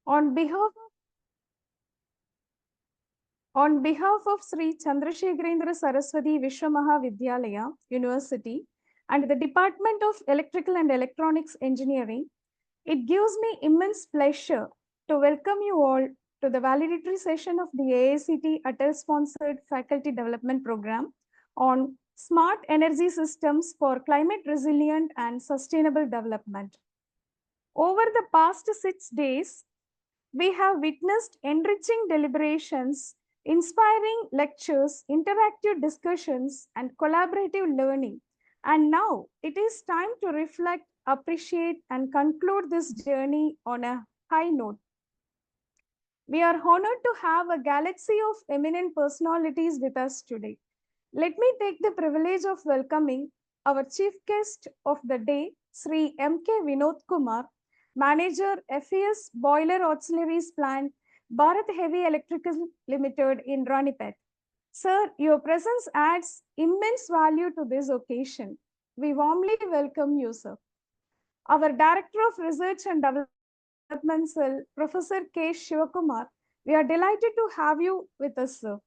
On behalf of Sri Chandrasekharendra Saraswati Vishwamahavidyalaya University and the Department of Electrical and Electronics Engineering, it gives me immense pleasure to welcome you all to the valedictory session of the AICT ATAL-sponsored Faculty Development Program on Smart Energy Systems for Climate Resilient and Sustainable Development. Over the past 6 days, we have witnessed enriching deliberations, inspiring lectures, interactive discussions, and collaborative learning. And now it is time to reflect, appreciate, and conclude this journey on a high note. We are honored to have a galaxy of eminent personalities with us today. Let me take the privilege of welcoming our chief guest of the day, Sri M.K. VINOD KUMAR, Manager, FES Boiler Auxiliaries Plant, Bharat Heavy Electrical Limited in Ranipet. Sir, your presence adds immense value to this occasion. We warmly welcome you, sir. Our Director of Research and Development Cell, Professor K. Sivakumar, we are delighted to have you with us, sir.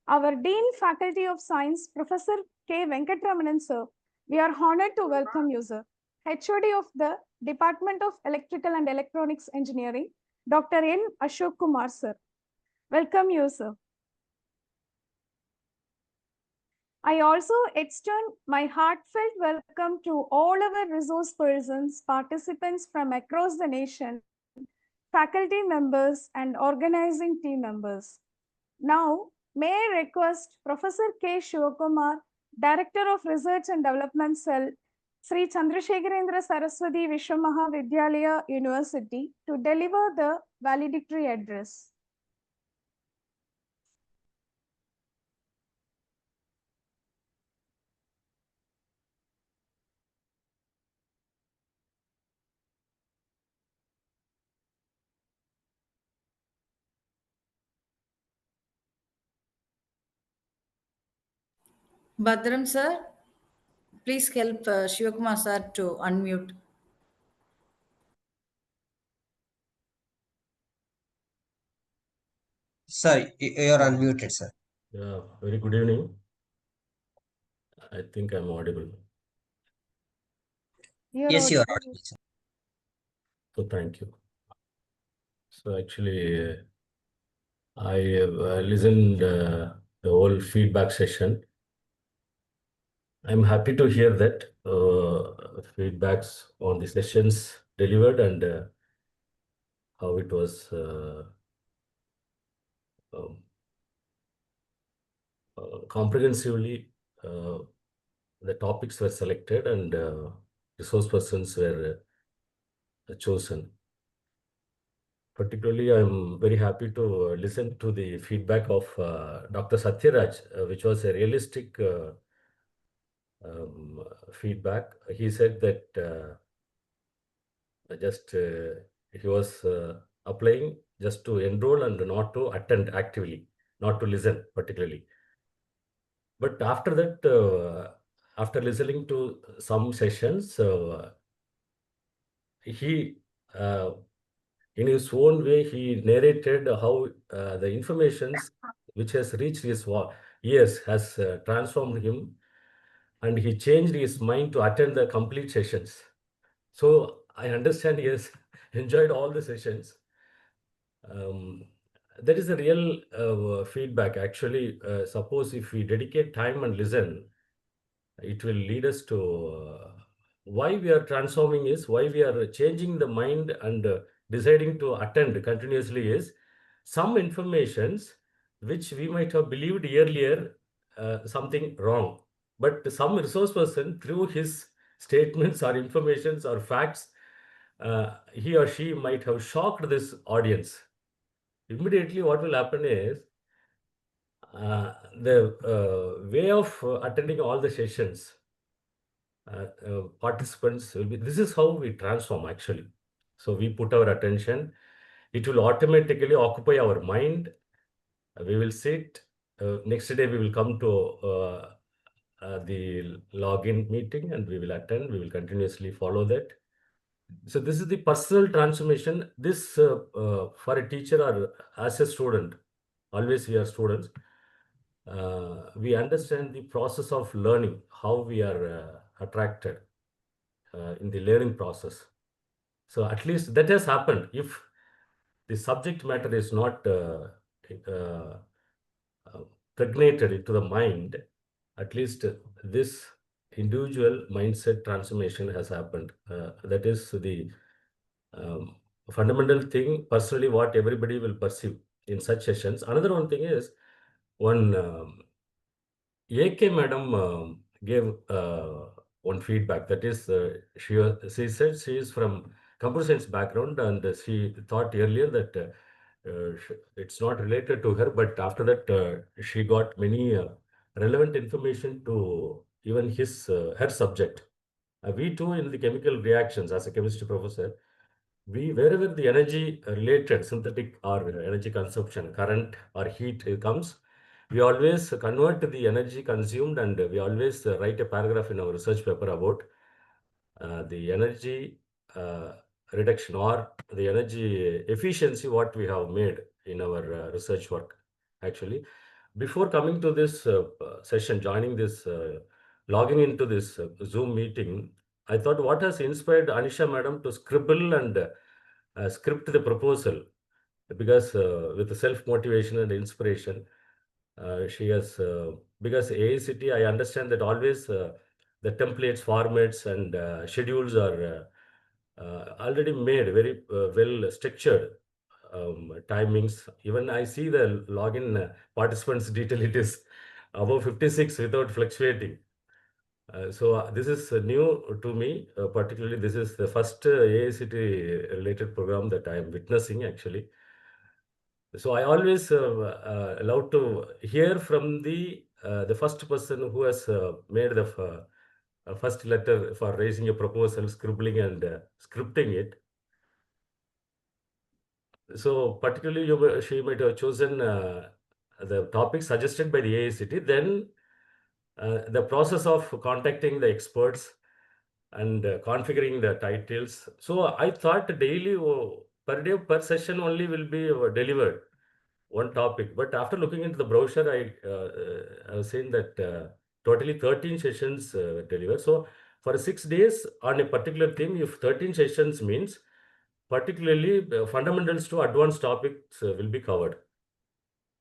Our Dean Faculty of Science, Professor K. Venkatraman, sir, we are honored to welcome you, sir. HOD of the Department of Electrical and Electronics Engineering, Dr. N. Ashok Kumar, sir. Welcome you, sir. I also extend my heartfelt welcome to all our resource persons, participants from across the nation, faculty members, and organizing team members. Now, may I request Professor K. Sivakumar, Director of Research and Development Cell, Sri Chandrasekharendra Saraswati Vishwamahavidyalaya University, to deliver the valedictory address. Badram sir, please help Sivakumar sir to unmute. Sir, you are unmuted, sir. Yeah, very good evening. I think I'm audible. Yes, you are audible, sir. So thank you. So actually, I have listened the whole feedback session. I'm happy to hear that feedbacks on the sessions delivered and how it was comprehensively the topics were selected and resource persons were chosen. Particularly, I'm very happy to listen to the feedback of Dr. Satyaraj, which was a realistic feedback. He said that he was applying just to enroll and not to attend actively, not to listen particularly. But after that, after listening to some sessions, he in his own way, he narrated how the informations which has reached his ears has transformed him, and he changed his mind to attend the complete sessions. So I understand he has enjoyed all the sessions. That is a real feedback. Actually, suppose if we dedicate time and listen, it will lead us to why we are transforming is, why we are changing the mind and deciding to attend continuously is some informations which we might have believed earlier something wrong. But some resource person, through his statements or informations or facts, he or she might have shocked this audience. Immediately what will happen is the way of attending all the sessions, participants will be, this is how we transform actually. So we put our attention, it will automatically occupy our mind. We will sit, next day we will come to the login meeting and we will attend, we will continuously follow that. So this is the personal transformation. This for a teacher or as a student, always we are students. We understand the process of learning, how we are attracted in the learning process. So at least that has happened. If the subject matter is not uh, pregnated into the mind, at least this individual mindset transformation has happened. That is the um, fundamental thing, personally, what everybody will perceive in such sessions. Another one thing is, one AK madam gave one feedback. That is, she said she is from computer science background, and she thought earlier that it's not related to her, but after that she got many relevant information to even her subject. We too, in the chemical reactions, as a chemistry professor, we wherever the energy related synthetic or energy consumption, current or heat comes, we always convert the energy consumed, and we always write a paragraph in our research paper about the energy uh, reduction or the energy efficiency what we have made in our research work. Actually, before coming to this session, joining this, logging into this Zoom meeting, I thought what has inspired Anisha madam to scribble and script the proposal, because with the self-motivation and inspiration, she has, because AICT, I understand that always the templates, formats, and schedules are already made very well structured, timings. Even I see the login participants detail, it is above 56 without fluctuating. So this is new to me. Particularly, this is the first AICT related program that I am witnessing actually. So I always love to hear from the first person who has made the first letter for raising a proposal, scribbling and scripting it. So particularly, she might have chosen the topic suggested by the AICT. Then the process of contacting the experts and configuring the titles. So I thought daily, per day, per session only will be delivered one topic. But after looking into the brochure, I was saying that totally 13 sessions delivered. So for 6 days on a particular theme, if 13 sessions means, particularly fundamentals to advanced topics will be covered.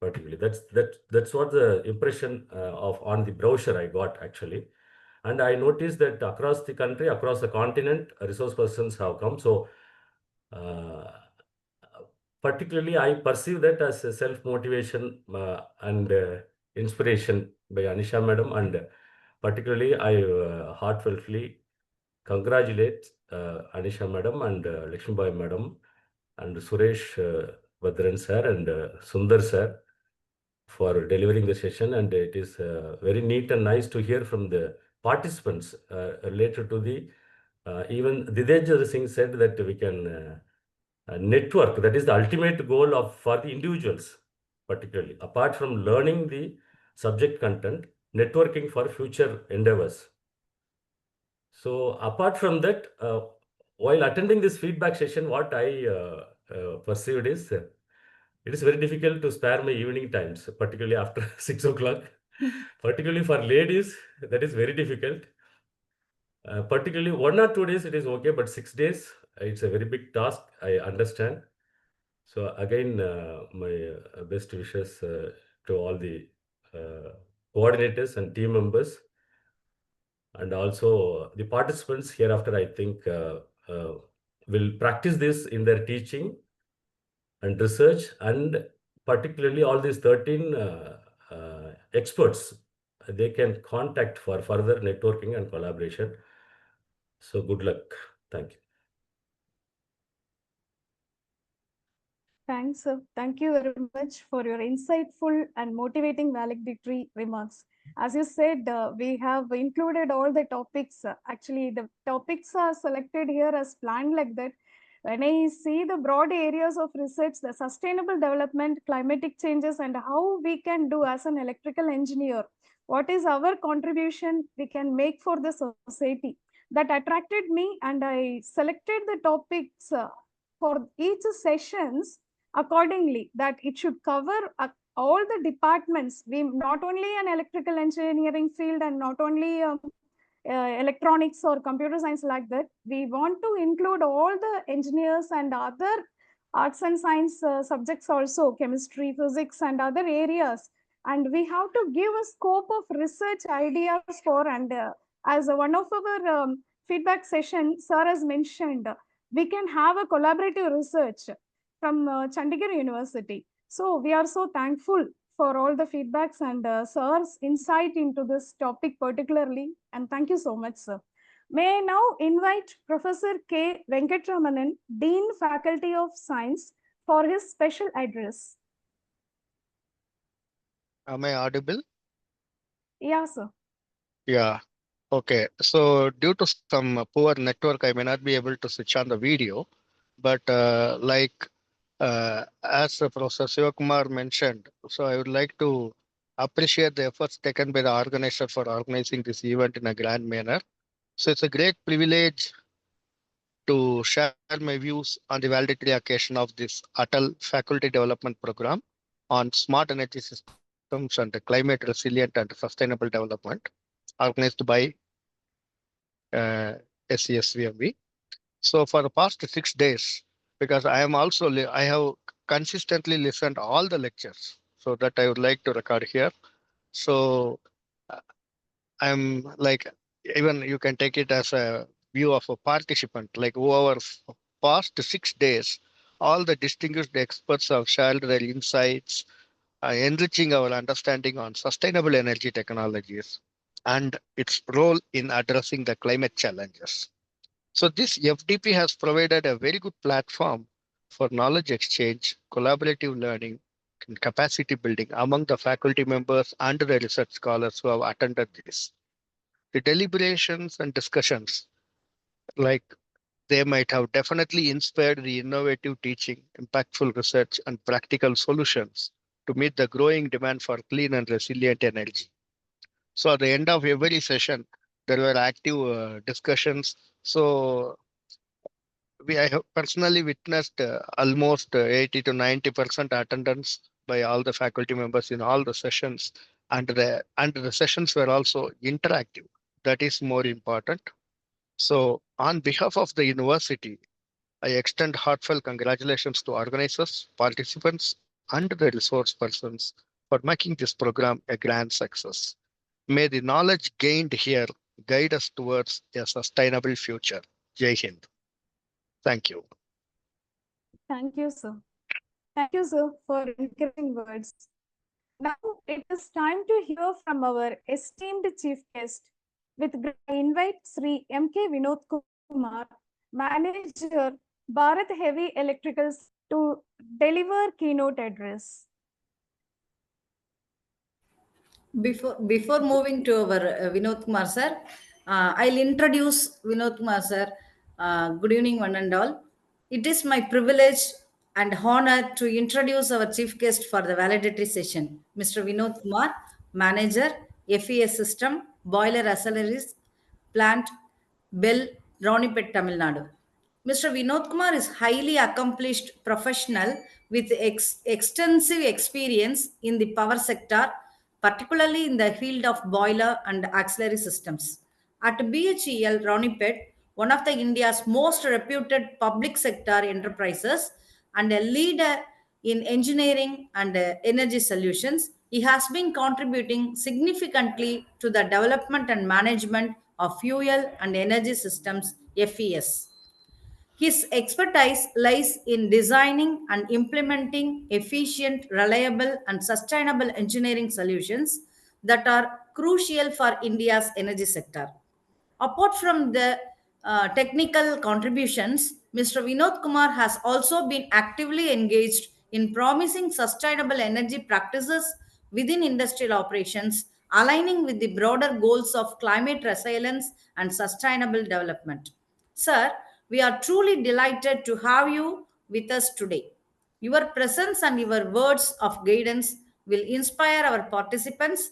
Particularly, that's what the impression of on the brochure I got actually. And I noticed that across the country, across the continent, resource persons have come. So uh, particularly, I perceive that as a self-motivation and inspiration by Anisha madam. And particularly, I heartfeltly congratulate Anisha madam and Lakshmibai madam and Suresh Badran sir and Sundar sir for delivering the session. And it is very neat and nice to hear from the participants related to the even Didej Singh said that we can network. That is the ultimate goal of for the individuals, particularly apart from learning the subject content, networking for future endeavors. So apart from that, while attending this feedback session, what I perceived is it is very difficult to spare my evening times, particularly after 6 o'clock. Particularly for ladies, that is very difficult. Particularly 1 or 2 days, it is okay, but 6 days, it's a very big task. I understand. So again, my best wishes to all the coordinators and team members, and also the participants hereafter. I think will practice this in their teaching and research, and particularly all these 13 experts, they can contact for further networking and collaboration. So good luck. Thank you. Thanks, sir. Thank you very much for your insightful and motivating valedictory remarks. As you said, we have included all the topics. Actually, the topics are selected here as planned like that. When I see the broad areas of research, the sustainable development, climatic changes, and how we can do as an electrical engineer, what is our contribution we can make for the society. that attracted me, and I selected the topics for each sessions accordingly, that it should cover all the departments. We not only an electrical engineering field and not only electronics or computer science like that. We want to include all the engineers and other arts and science subjects also, chemistry, physics, and other areas. And we have to give a scope of research ideas for, and as one of our feedback session, sir has mentioned, we can have a collaborative research from Chandigarh University. So we are so thankful for all the feedbacks and sir's insight into this topic particularly. And thank you so much, sir. May I now invite Professor K. Venkatraman, Dean Faculty of Science, for his special address. Am I audible? Yeah, sir. Yeah. Okay. So due to some poor network, I may not be able to switch on the video. But as Professor Sivakumar mentioned, so I would like to appreciate the efforts taken by the organizer for organizing this event in a grand manner. So it's a great privilege to share my views on the valedictory occasion of this ATAL Faculty Development Program on Smart Energy Systems and Climate Resilient and Sustainable Development, organized by SCSVMV. So for the past 6 days, because I have consistently listened to all the lectures, so that I would like to record here. So I'm like, even you can take it as a view of a participant, like over past 6 days, all the distinguished experts have shared their insights, enriching our understanding on sustainable energy technologies and its role in addressing the climate challenges. So this FDP has provided a very good platform for knowledge exchange, collaborative learning, and capacity building among the faculty members and the research scholars who have attended this. The deliberations and discussions, like they might have definitely inspired the innovative teaching, impactful research, and practical solutions to meet the growing demand for clean and resilient energy. So at the end of every session, there were active discussions. So I have personally witnessed almost 80 to 90% attendance by all the faculty members in all the sessions, and the sessions were also interactive. That is more important. So on behalf of the university, I extend heartfelt congratulations to organizers, participants, and the resource persons for making this program a grand success. May the knowledge gained here guide us towards a sustainable future. Jai Hind. Thank you. Thank you, sir. Thank you, sir, for encouraging words. Now it is time to hear from our esteemed chief guest. I invite Sri M.K. VINOD KUMAR, Manager, Bharat Heavy Electricals, to deliver keynote address. Before moving to our Vinod Kumar sir, I'll introduce Vinod Kumar sir. Good evening, one and all. It is my privilege and honor to introduce our chief guest for the valedictory session, Mr. Vinod Kumar, Manager, FES System, Boiler Auxiliaries, Plant, BHEL, Ranipet, Tamil Nadu. Mr. Vinod Kumar is highly accomplished professional with extensive experience in the power sector, particularly in the field of boiler and auxiliary systems. At BHEL Ranipet, one of the India's most reputed public sector enterprises and a leader in engineering and energy solutions, he has been contributing significantly to the development and management of fuel and energy systems FES. His expertise lies in designing and implementing efficient, reliable, and sustainable engineering solutions that are crucial for India's energy sector. Apart from the technical contributions, Mr. Vinod Kumar has also been actively engaged in promising sustainable energy practices within industrial operations, aligning with the broader goals of climate resilience and sustainable development. Sir, we are truly delighted to have you with us today. Your presence and your words of guidance will inspire our participants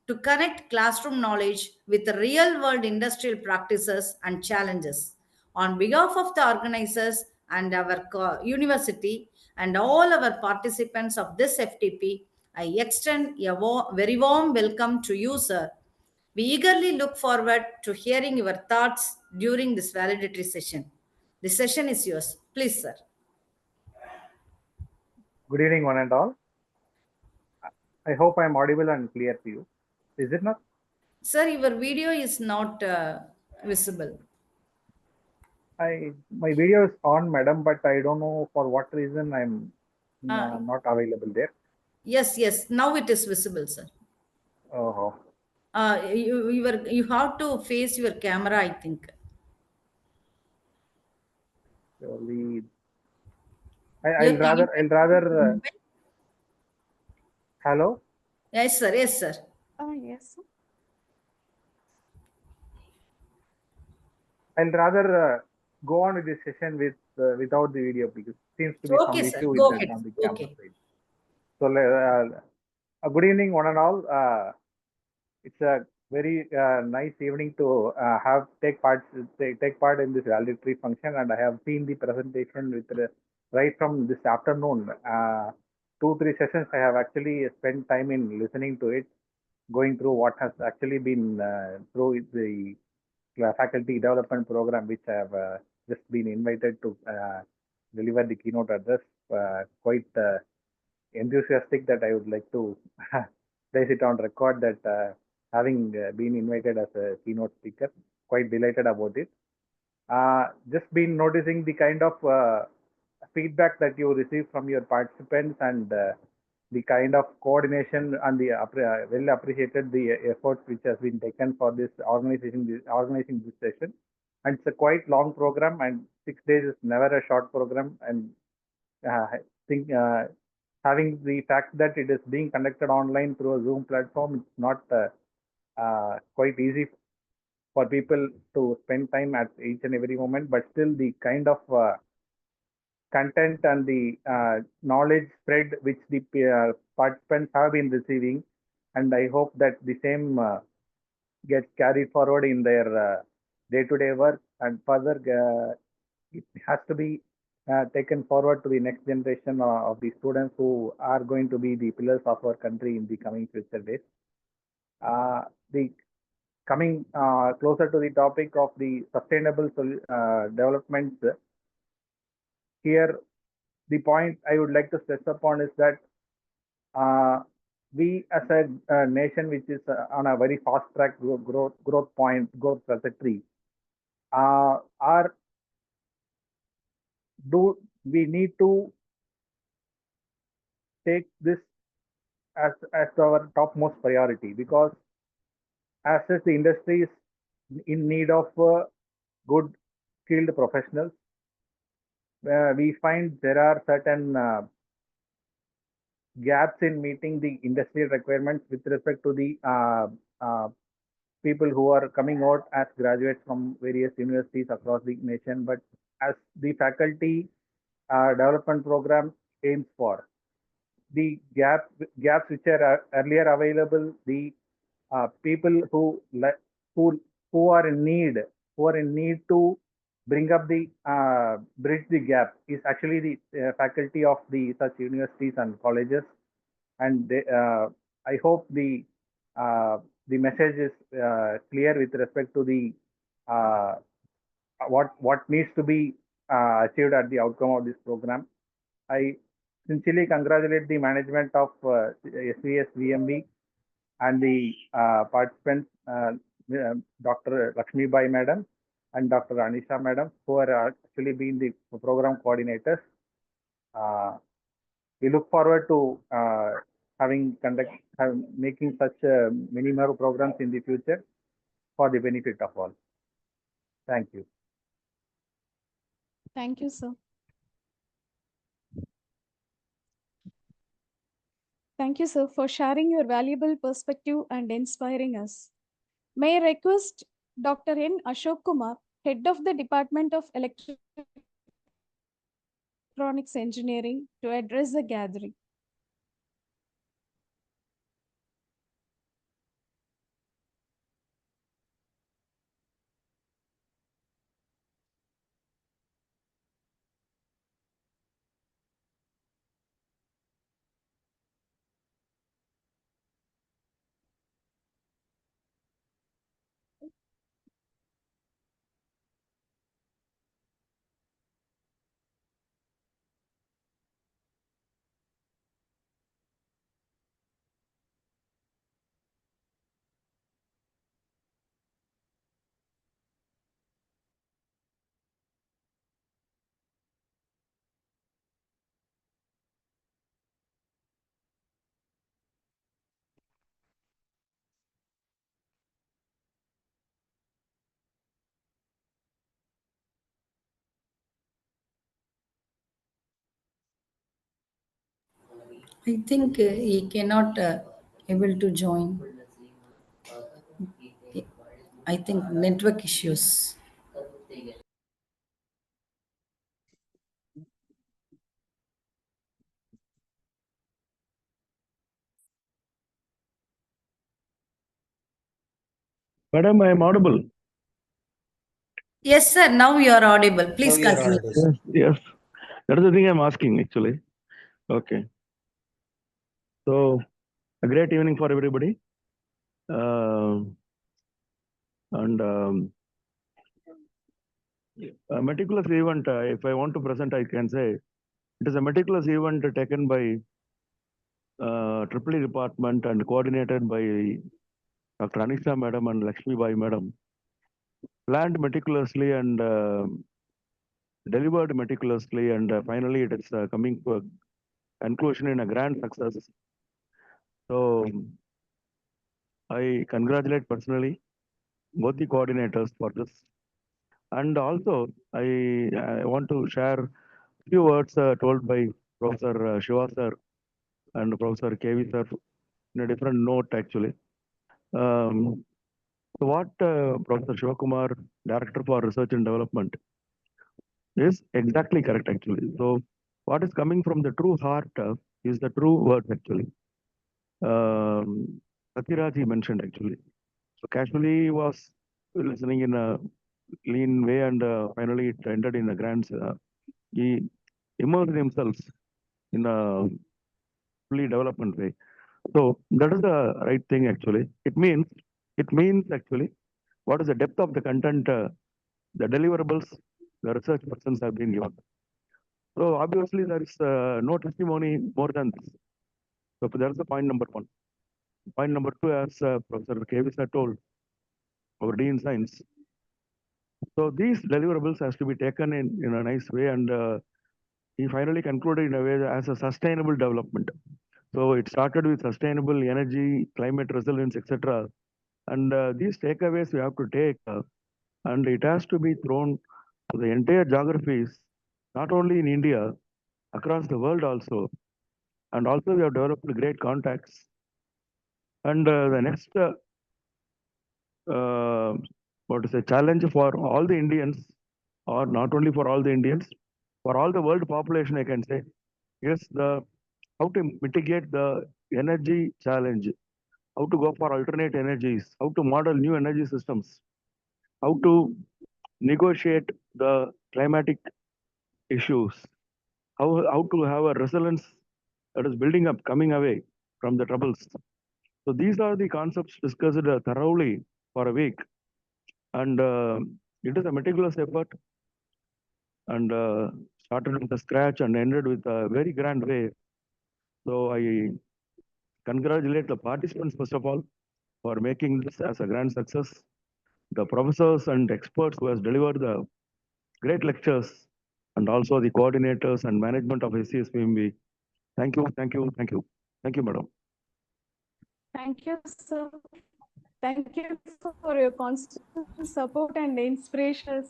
to connect classroom knowledge with real world industrial practices and challenges. On behalf of the organizers and our university and all our participants of this FTP, I extend a very warm welcome to you, sir. We eagerly look forward to hearing your thoughts during this valedictory session. The session is yours. Please, sir. Good evening, one and all. I hope I am audible and clear to you. Is it not? Sir, your video is not visible. My video is on, madam, but I don't know for what reason I'm not available there. Yes. Now it is visible, sir. Oh, You have to face your camera, I think. surely. Your I'll rather. Hello. Yes, sir. Yes, sir. Yes. I'll rather go on with this session without the video because it seems to be some Okay, sir. issue with Go that ahead. on the camera Okay. side. So, good evening, one and all. It's a very nice evening to take part in this valedictory function, and I have seen the presentation right from this afternoon. 2-3 sessions I have actually spent time in listening to it, going through what has actually been through the faculty development program, which I have just been invited to deliver the keynote address. Quite enthusiastic that I would like to place it on record that having been invited as a keynote speaker, quite delighted about it. Just been noticing the kind of feedback that you receive from your participants and the kind of coordination and the well appreciated the efforts which has been taken for this organizing this session. And it's a quite long program, and 6 days is never a short program. And I think having the fact that it is being conducted online through a Zoom platform, it's not quite easy for people to spend time at each and every moment, but still the kind of content and the knowledge spread which the participants have been receiving, and I hope that the same gets carried forward in their day-to-day work, and further it has to be taken forward to the next generation of the students who are going to be the pillars of our country in the coming future days. The coming closer to the topic of the sustainable development, here the point I would like to stress upon is that we as a nation which is on a very fast track growth trajectory, we need to take this as our topmost priority, because as such the industry is in need of good skilled professionals. We find there are certain gaps in meeting the industrial requirements with respect to the people who are coming out as graduates from various universities across the nation. But as the faculty development program aims for, the gaps which are earlier available, the people who are in need to bring up the bridge the gap is actually the faculty of the such universities and colleges. And they, I hope the message is clear with respect to the what needs to be achieved at the outcome of this program. I sincerely congratulate the management of SCSVMV and the participants, Dr. Lakshmibai madam and Dr. Anisha madam, who are actually being the program coordinators. We look forward to making such many more programs in the future for the benefit of all. Thank you. Thank you, sir. Thank you, sir, for sharing your valuable perspective and inspiring us. May I request Dr. N. Ashok Kumar, Head of the Department of Electronics Engineering, to address the gathering. I think he cannot able to join. I think network issues. Madam, I am audible. Yes, sir. Now you are audible. Now Please you are continue. audible, sir. Yes. That is the thing I'm asking actually. Okay. So a great evening for everybody. And a meticulous event, if I want to present, I can say it is a meticulous event taken by Triple E department and coordinated by Dr. Anisha madam and Lakshmibai madam. Planned meticulously and delivered meticulously, and finally it is coming to a conclusion in a grand success. So I congratulate personally both the coordinators for this. And also, I want to share few words told by Professor Shiva sir and Professor KV sir in a different note actually. So what Professor Sivakumar, Director for Research and Development, is exactly correct actually. So what is coming from the true heart is the true words actually. Satyaraj mentioned actually. So casually was listening in a lean way, and finally it ended in a grand. He immersed himself in a fully development way. So that is the right thing actually. It means actually what is the depth of the content, the deliverables the research persons have been given. So obviously there is no testimony more than this. So that's the point number one. Point number two, as Professor KV told, our Dean Science. So these deliverables has to be taken in a nice way, and he finally concluded in a way as a sustainable development. So it started with sustainable energy, climate resilience, etc. And these takeaways we have to take, and it has to be thrown to the entire geographies, not only in India, across the world also. And also we have developed great contacts. And the next, what is a challenge for all the Indians, or not only for all the Indians, for all the world population, I can say, is how to mitigate the energy challenge, how to go for alternate energies, how to model new energy systems, how to negotiate the climatic issues, how to have a resilience that is building up, coming away from the troubles. So these are the concepts discussed thoroughly for a week, and it is a meticulous effort, and started with the scratch and ended with a very grand way. So I congratulate the participants first of all for making this as a grand success, the professors and experts who has delivered the great lectures, and also the coordinators and management of SCSVMV. Thank you, thank you, thank you. Thank you, madam. Thank you, sir. Thank you for your constant support and inspiration.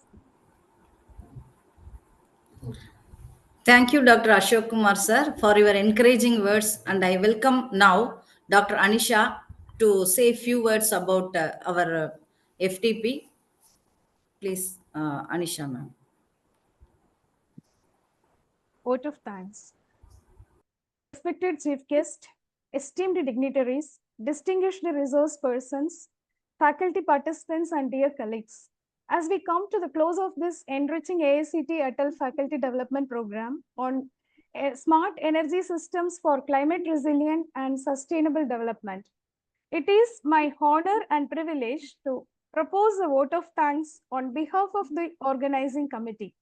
Thank you, Dr. Ashok Kumar, sir, for your encouraging words. And I welcome now Dr. Anisha to say a few words about our FDP. Please, Anisha, ma'am. Vote of thanks. Respected chief guest, esteemed dignitaries, distinguished resource persons, faculty participants, and dear colleagues. As we come to the close of this enriching AICT ATAL faculty development program on smart energy systems for climate resilient and sustainable development, it is my honor and privilege to propose a vote of thanks on behalf of the organizing committee.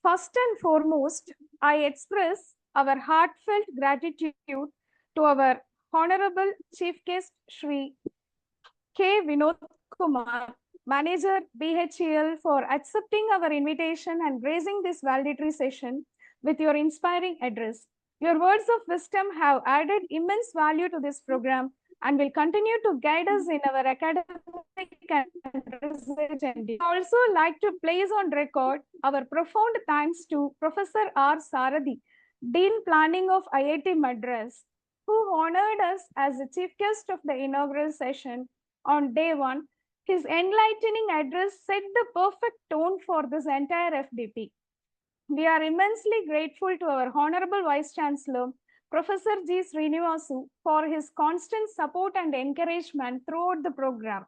First and foremost, I express our heartfelt gratitude to our Honorable Chief Guest Shri K. VINOD KUMAR, Manager BHEL, for accepting our invitation and gracing this valedictory session with your inspiring address. Your words of wisdom have added immense value to this program and will continue to guide us in our academic and research endeavors. I also like to place on record our profound thanks to Professor R. Sarathi, Dean Planning of IIT Madras, who honored us as the chief guest of the inaugural session on day one. His enlightening address set the perfect tone for this entire FDP. We are immensely grateful to our Honorable Vice Chancellor, Professor G. Srinivasu, for his constant support and encouragement throughout the program.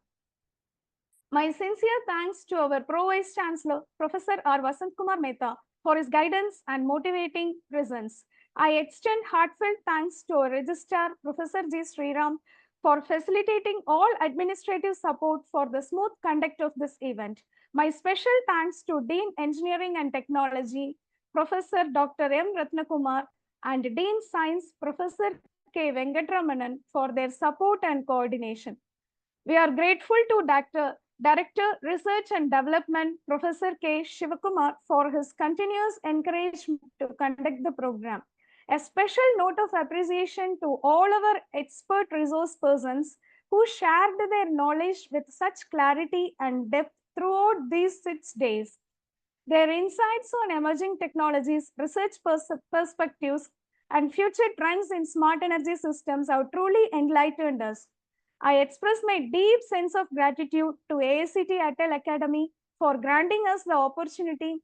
My sincere thanks to our Pro Vice Chancellor, Professor R. Kumar Mehta, for his guidance and motivating presence. I extend heartfelt thanks to our Registrar, Professor G. Sriram, for facilitating all administrative support for the smooth conduct of this event. My special thanks to Dean Engineering and Technology, Professor Dr. M. Ratnakumar, and Dean Science, Professor K. Venkatraman, for their support and coordination. We are grateful to Director, Research and Development, Professor K. Sivakumar, for his continuous encouragement to conduct the program. A special note of appreciation to all our expert resource persons who shared their knowledge with such clarity and depth throughout these 6 days. Their insights on emerging technologies, research perspectives, and future trends in smart energy systems have truly enlightened us. I express my deep sense of gratitude to AICT ATAL Academy for granting us the opportunity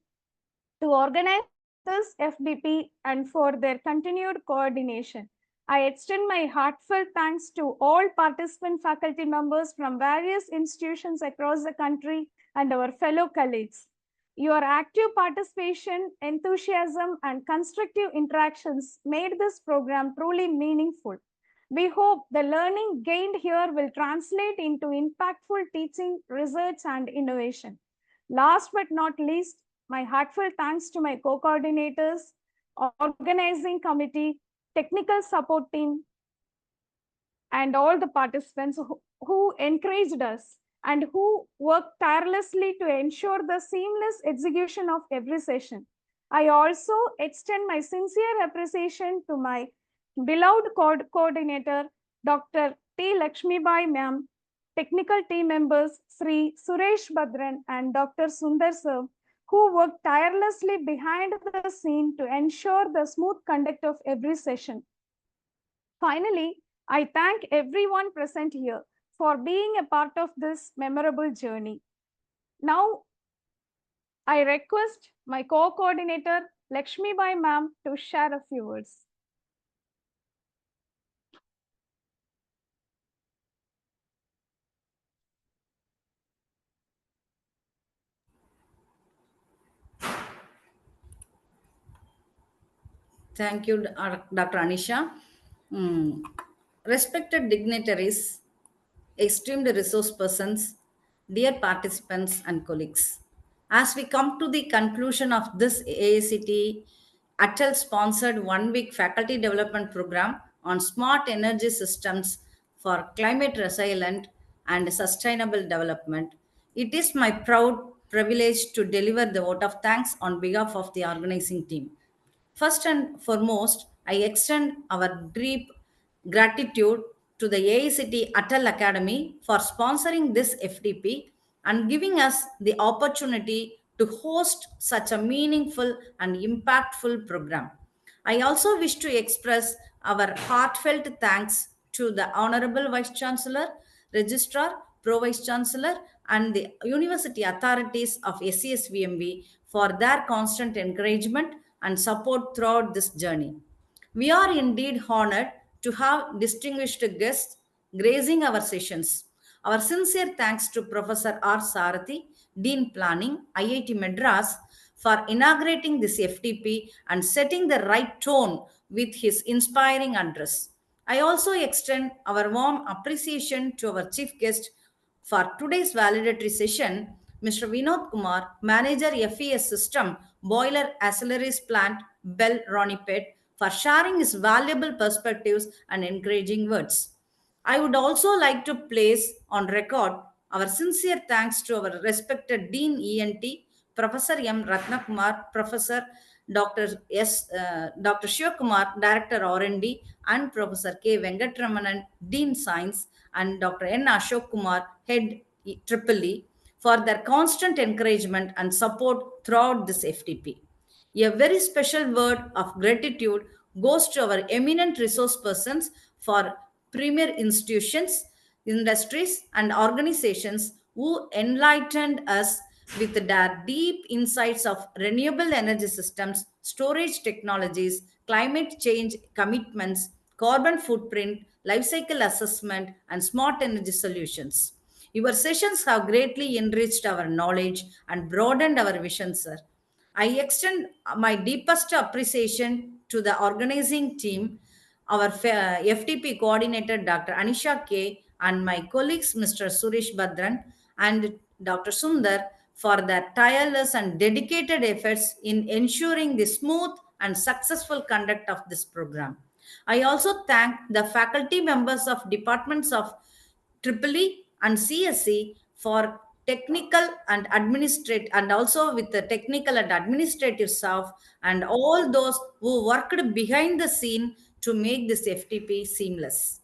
to organize this FDP and for their continued coordination. I extend my heartfelt thanks to all participant faculty members from various institutions across the country and our fellow colleagues. Your active participation, enthusiasm, and constructive interactions made this program truly meaningful. We hope the learning gained here will translate into impactful teaching, research, and innovation. Last but not least, my heartfelt thanks to my co-coordinators, organizing committee, technical support team, and all the participants who encouraged us and who worked tirelessly to ensure the seamless execution of every session. I also extend my sincere appreciation to my beloved coordinator, Dr. T. Lakshmibai ma'am, technical team members, Sri Suresh Badran and Dr. Sundar sir, who worked tirelessly behind the scene to ensure the smooth conduct of every session. Finally, I thank everyone present here for being a part of this memorable journey. Now, I request my co-coordinator, Lakshmibai ma'am, to share a few words. Thank you, Dr. Anisha. Respected dignitaries, esteemed resource persons, dear participants and colleagues. As we come to the conclusion of this AICT ATAL sponsored 1-week faculty development program on smart energy systems for climate resilient and sustainable development, it is my proud privilege to deliver the vote of thanks on behalf of the organizing team. First and foremost, I extend our deep gratitude to the AICT ATAL Academy for sponsoring this FDP and giving us the opportunity to host such a meaningful and impactful program. I also wish to express our heartfelt thanks to the Honorable Vice Chancellor, Registrar, Pro Vice Chancellor, and the university authorities of SCSVMV for their constant encouragement and support throughout this journey. We are indeed honored to have distinguished guests gracing our sessions. Our sincere thanks to Professor R. Sarathi, Dean Planning, IIT Madras, for inaugurating this FTP and setting the right tone with his inspiring address. I also extend our warm appreciation to our chief guest for today's valedictory session, Mr. VINOD KUMAR, Manager FES System, Boiler Auxiliaries Plant, BHEL Ranipet, for sharing his valuable perspectives and encouraging words. I would also like to place on record our sincere thanks to our respected Dean ENT, Professor M. Ratnakumar, Professor Dr. Dr. Sivakumar, Director R&D, and Professor K. Venkatraman, Dean Science, and Dr. N. Ashok Kumar, Head EEE, for their constant encouragement and support throughout this FTP. A very special word of gratitude goes to our eminent resource persons for premier institutions, industries, and organizations who enlightened us with their deep insights of renewable energy systems, storage technologies, climate change commitments, carbon footprint, life cycle assessment, and smart energy solutions. Your sessions have greatly enriched our knowledge and broadened our vision, sir. I extend my deepest appreciation to the organizing team, our FDP coordinator, Dr. Anisha K., and my colleagues, Mr. Suresh Badran and Dr. Sundar, for their tireless and dedicated efforts in ensuring the smooth and successful conduct of this program. I also thank the faculty members of departments of EEE and CSE for technical and administrative, and also with the technical and administrative staff and all those who worked behind the scene to make this FTP seamless.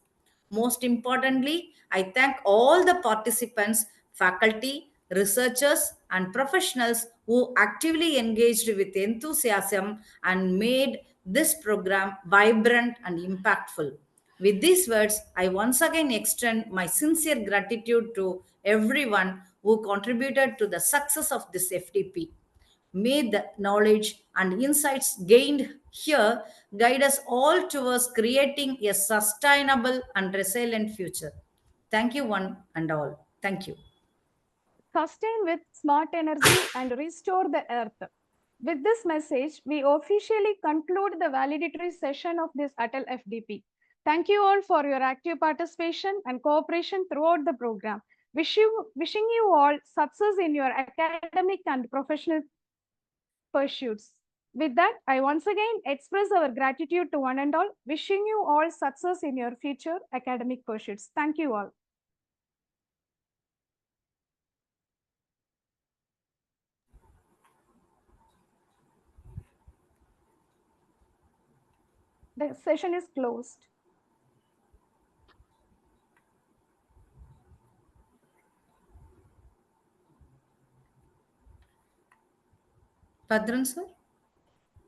Most importantly, I thank all the participants, faculty, researchers, and professionals who actively engaged with enthusiasm and made this program vibrant and impactful. With these words, I once again extend my sincere gratitude to everyone who contributed to the success of this FTP. May the knowledge and insights gained here guide us all towards creating a sustainable and resilient future. Thank you, one and all. Thank you. Sustain with smart energy and restore the earth. With this message, we officially conclude the valedictory session of this ATAL FDP. Thank you all for your active participation and cooperation throughout the program. Wishing you all success in your academic and professional pursuits. With that, I once again express our gratitude to one and all, wishing you all success in your future academic pursuits. Thank you all. The session is closed. Padran, sir?